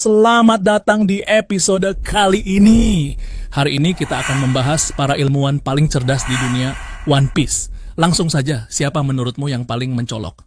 Selamat datang di episode kali ini. Hari ini kita akan membahas para ilmuwan paling cerdas di dunia One Piece. Langsung saja, siapa menurutmu yang paling mencolok?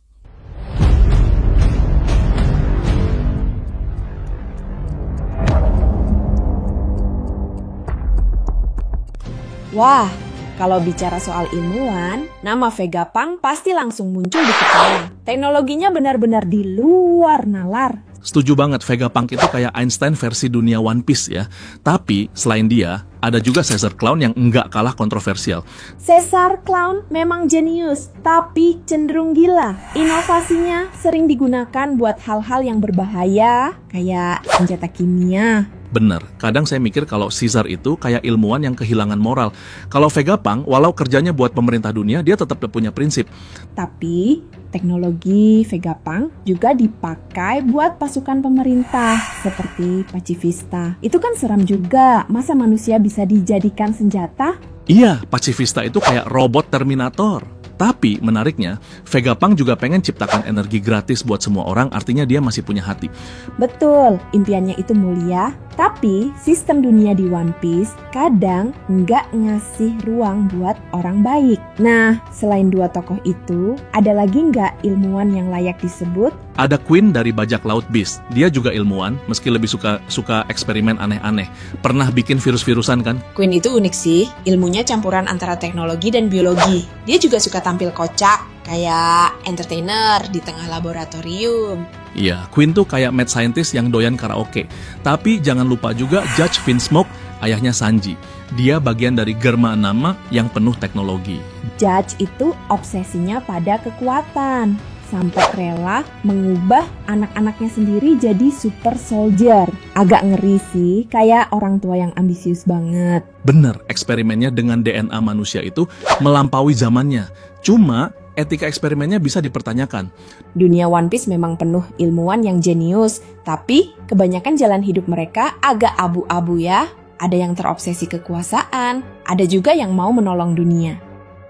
Wah, kalau bicara soal ilmuwan, nama Vegapunk pasti langsung muncul di kepala. Teknologinya benar-benar di luar nalar. Setuju banget, Vegapunk itu kayak Einstein versi dunia One Piece ya. Tapi selain dia, ada juga Caesar Clown yang enggak kalah kontroversial. Caesar Clown memang jenius, tapi cenderung gila. Inovasinya sering digunakan buat hal-hal yang berbahaya, kayak senjata kimia. Bener, kadang saya mikir kalau Caesar itu kayak ilmuwan yang kehilangan moral. Kalau Vegapunk, walau kerjanya buat pemerintah dunia, dia tetap punya prinsip. Tapi teknologi Vegapunk juga dipakai buat pasukan pemerintah seperti Pacifista. Itu kan seram juga, masa manusia bisa dijadikan senjata? Iya, Pacifista itu kayak robot Terminator. Tapi menariknya, Vegapunk juga pengen ciptakan energi gratis buat semua orang, artinya dia masih punya hati. Betul, impiannya itu mulia, tapi sistem dunia di One Piece kadang nggak ngasih ruang buat orang baik. Nah, selain dua tokoh itu, ada lagi nggak ilmuwan yang layak disebut? Ada Queen dari bajak laut Beast. Dia juga ilmuwan, meski lebih suka eksperimen aneh-aneh. Pernah bikin virus-virusan kan? Queen itu unik sih, ilmunya campuran antara teknologi dan biologi. Dia juga suka tampil kocak, kayak entertainer di tengah laboratorium. Iya, Queen tuh kayak mad scientist yang doyan karaoke. Tapi jangan lupa juga Judge Vinsmoke, ayahnya Sanji. Dia bagian dari Germa Enama yang penuh teknologi. Judge itu obsesinya pada kekuatan, sampai rela mengubah anak-anaknya sendiri jadi super soldier. Agak ngeri sih, kayak orang tua yang ambisius banget. Bener, eksperimennya dengan DNA manusia itu melampaui zamannya. Cuma etika eksperimennya bisa dipertanyakan. Dunia One Piece memang penuh ilmuwan yang jenius, tapi kebanyakan jalan hidup mereka agak abu-abu ya. Ada yang terobsesi kekuasaan, ada juga yang mau menolong dunia.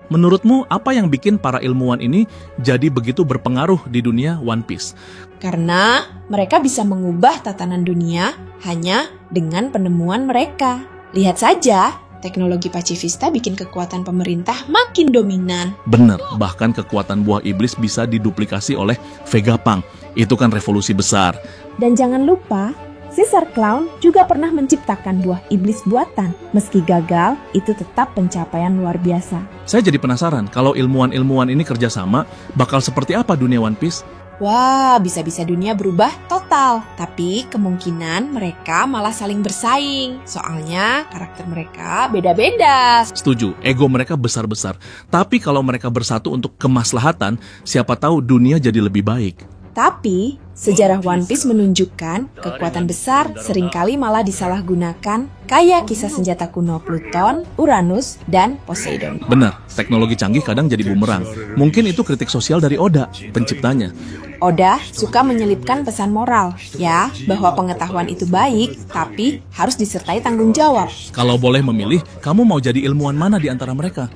Menurutmu apa yang bikin para ilmuwan ini jadi begitu berpengaruh di dunia One Piece? Karena mereka bisa mengubah tatanan dunia hanya dengan penemuan mereka. Lihat saja, teknologi Pacifista bikin kekuatan pemerintah makin dominan. Bener, bahkan kekuatan buah iblis bisa diduplikasi oleh Vegapunk. Itu kan revolusi besar. Dan jangan lupa, Caesar Clown juga pernah menciptakan buah iblis buatan. Meski gagal, itu tetap pencapaian luar biasa. Saya jadi penasaran, kalau ilmuwan-ilmuwan ini kerjasama, bakal seperti apa dunia One Piece? Wah, bisa-bisa dunia berubah total. Tapi kemungkinan mereka malah saling bersaing. Soalnya karakter mereka beda-beda. Setuju, ego mereka besar-besar. Tapi kalau mereka bersatu untuk kemaslahatan, siapa tahu dunia jadi lebih baik. Tapi, sejarah One Piece menunjukkan kekuatan besar seringkali malah disalahgunakan, kayak kisah senjata kuno Pluton, Uranus, dan Poseidon. Benar, teknologi canggih kadang jadi bumerang. Mungkin itu kritik sosial dari Oda, penciptanya. Oda suka menyelipkan pesan moral, ya, bahwa pengetahuan itu baik, tapi harus disertai tanggung jawab. Kalau boleh memilih, kamu mau jadi ilmuwan mana di antara mereka?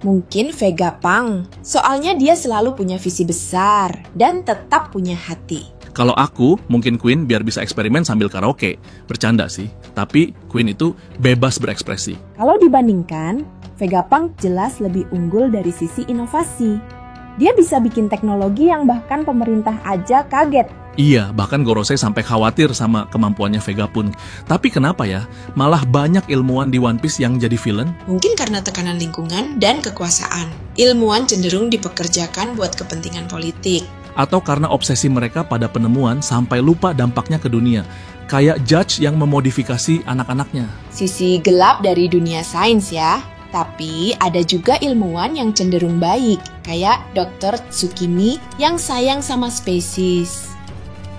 Mungkin Vegapunk. Soalnya dia selalu punya visi besar dan tetap punya hati. Kalau aku, mungkin Queen biar bisa eksperimen sambil karaoke. Bercanda sih, tapi Queen itu bebas berekspresi. Kalau dibandingkan, Vegapunk jelas lebih unggul dari sisi inovasi. Dia bisa bikin teknologi yang bahkan pemerintah aja kaget. Iya, bahkan Gorosei sampai khawatir sama kemampuannya Vegapunk. Tapi kenapa ya, malah banyak ilmuwan di One Piece yang jadi villain? Mungkin karena tekanan lingkungan dan kekuasaan. Ilmuwan cenderung dipekerjakan buat kepentingan politik. Atau karena obsesi mereka pada penemuan sampai lupa dampaknya ke dunia. Kayak Judge yang memodifikasi anak-anaknya. Sisi gelap dari dunia sains ya. Tapi ada juga ilmuwan yang cenderung baik, kayak Dr. Tsukimi yang sayang sama spesies.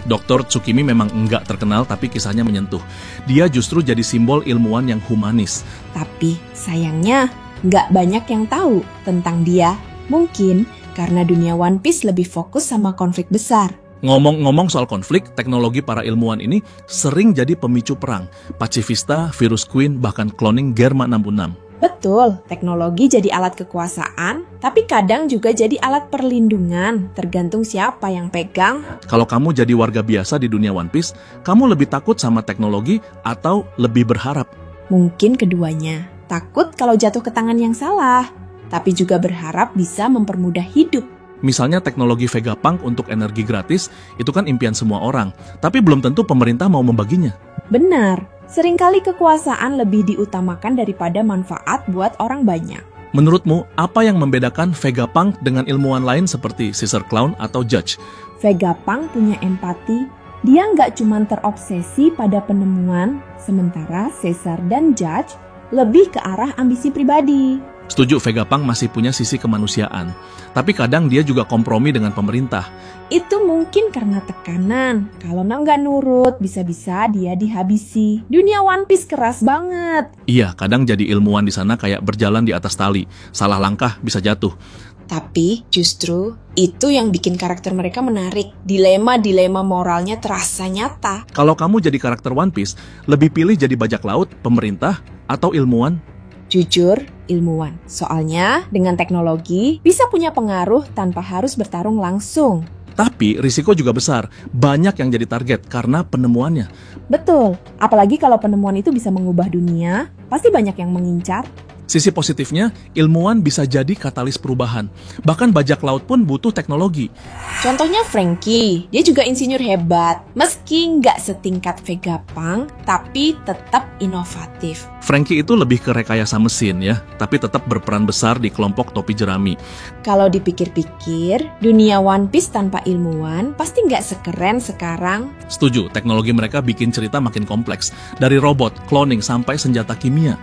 Dr. Tsukimi memang enggak terkenal, tapi kisahnya menyentuh. Dia justru jadi simbol ilmuwan yang humanis. Tapi sayangnya nggak banyak yang tahu tentang dia. Mungkin karena dunia One Piece lebih fokus sama konflik besar. Ngomong-ngomong soal konflik, teknologi para ilmuwan ini sering jadi pemicu perang. Pacifista, virus Queen, bahkan cloning Germa 66. Betul, teknologi jadi alat kekuasaan, tapi kadang juga jadi alat perlindungan, tergantung siapa yang pegang. Kalau kamu jadi warga biasa di dunia One Piece, kamu lebih takut sama teknologi atau lebih berharap? Mungkin keduanya. Takut kalau jatuh ke tangan yang salah, tapi juga berharap bisa mempermudah hidup. Misalnya teknologi Vegapunk untuk energi gratis, itu kan impian semua orang, tapi belum tentu pemerintah mau membaginya. Benar. Seringkali kekuasaan lebih diutamakan daripada manfaat buat orang banyak. Menurutmu, apa yang membedakan Vegapunk dengan ilmuwan lain seperti Caesar Clown atau Judge? Vegapunk punya empati. Dia nggak cuma terobsesi pada penemuan, sementara Caesar dan Judge lebih ke arah ambisi pribadi. Setuju, Vegapunk masih punya sisi kemanusiaan, tapi kadang dia juga kompromi dengan pemerintah. Itu mungkin karena tekanan. Kalau nggak nurut, bisa-bisa dia dihabisi. Dunia One Piece keras banget. Iya, kadang jadi ilmuwan di sana kayak berjalan di atas tali. Salah langkah bisa jatuh. Tapi justru itu yang bikin karakter mereka menarik. Dilema-dilema moralnya terasa nyata. Kalau kamu jadi karakter One Piece, lebih pilih jadi bajak laut, pemerintah, atau ilmuwan? Jujur, ilmuwan. Soalnya dengan teknologi bisa punya pengaruh tanpa harus bertarung langsung. Tapi risiko juga besar, banyak yang jadi target karena penemuannya. Betul, apalagi kalau penemuan itu bisa mengubah dunia, pasti banyak yang mengincar. Sisi positifnya, ilmuwan bisa jadi katalis perubahan. Bahkan bajak laut pun butuh teknologi. Contohnya Franky, dia juga insinyur hebat. Meski nggak setingkat Vegapunk, tapi tetap inovatif. Franky itu lebih ke rekayasa mesin ya, tapi tetap berperan besar di kelompok topi jerami. Kalau dipikir-pikir, dunia One Piece tanpa ilmuwan pasti nggak sekeren sekarang. Setuju, teknologi mereka bikin cerita makin kompleks. Dari robot, cloning, sampai senjata kimia.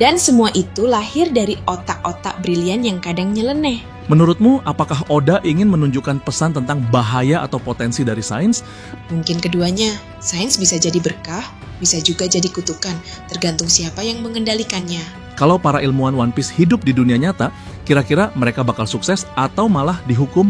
Dan semua itu lahir dari otak-otak brilian yang kadang nyeleneh. Menurutmu, apakah Oda ingin menunjukkan pesan tentang bahaya atau potensi dari sains? Mungkin keduanya, sains bisa jadi berkah, bisa juga jadi kutukan, tergantung siapa yang mengendalikannya. Kalau para ilmuwan One Piece hidup di dunia nyata, kira-kira mereka bakal sukses atau malah dihukum?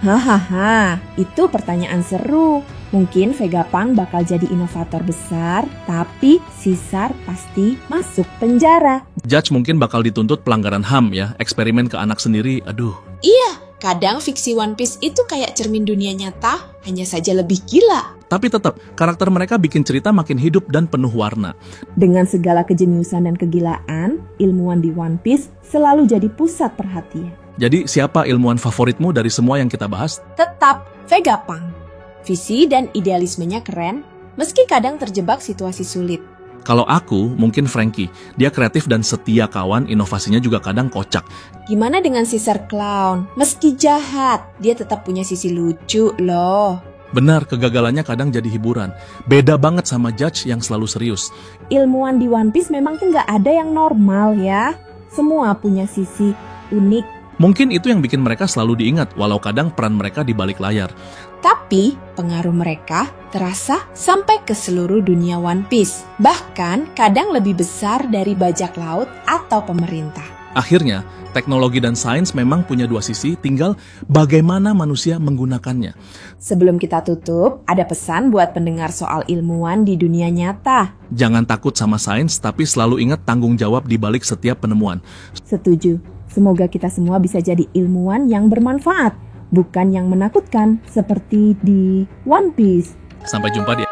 Hahaha, itu pertanyaan seru. Mungkin Vegapunk bakal jadi inovator besar, tapi Caesar pasti masuk penjara. Judge mungkin bakal dituntut pelanggaran HAM ya, eksperimen ke anak sendiri, aduh. Iya, kadang fiksi One Piece itu kayak cermin dunia nyata, hanya saja lebih gila. Tapi tetap, karakter mereka bikin cerita makin hidup dan penuh warna. Dengan segala kejeniusan dan kegilaan, ilmuwan di One Piece selalu jadi pusat perhatian. Jadi siapa ilmuwan favoritmu dari semua yang kita bahas? Tetap Vegapunk. Visi dan idealismenya keren, meski kadang terjebak situasi sulit. Kalau aku, mungkin Franky. Dia kreatif dan setia kawan, inovasinya juga kadang kocak. Gimana dengan Caesar Clown? Meski jahat, dia tetap punya sisi lucu loh. Benar, kegagalannya kadang jadi hiburan. Beda banget sama Judge yang selalu serius. Ilmuwan di One Piece memang nggak ada yang normal ya. Semua punya sisi unik. Mungkin itu yang bikin mereka selalu diingat, walau kadang peran mereka di balik layar. Tapi pengaruh mereka terasa sampai ke seluruh dunia One Piece. Bahkan kadang lebih besar dari bajak laut atau pemerintah. Akhirnya, teknologi dan sains memang punya dua sisi, tinggal bagaimana manusia menggunakannya. Sebelum kita tutup, ada pesan buat pendengar soal ilmuwan di dunia nyata. Jangan takut sama sains, tapi selalu ingat tanggung jawab di balik setiap penemuan. Setuju. Semoga kita semua bisa jadi ilmuwan yang bermanfaat, bukan yang menakutkan seperti di One Piece. Sampai jumpa di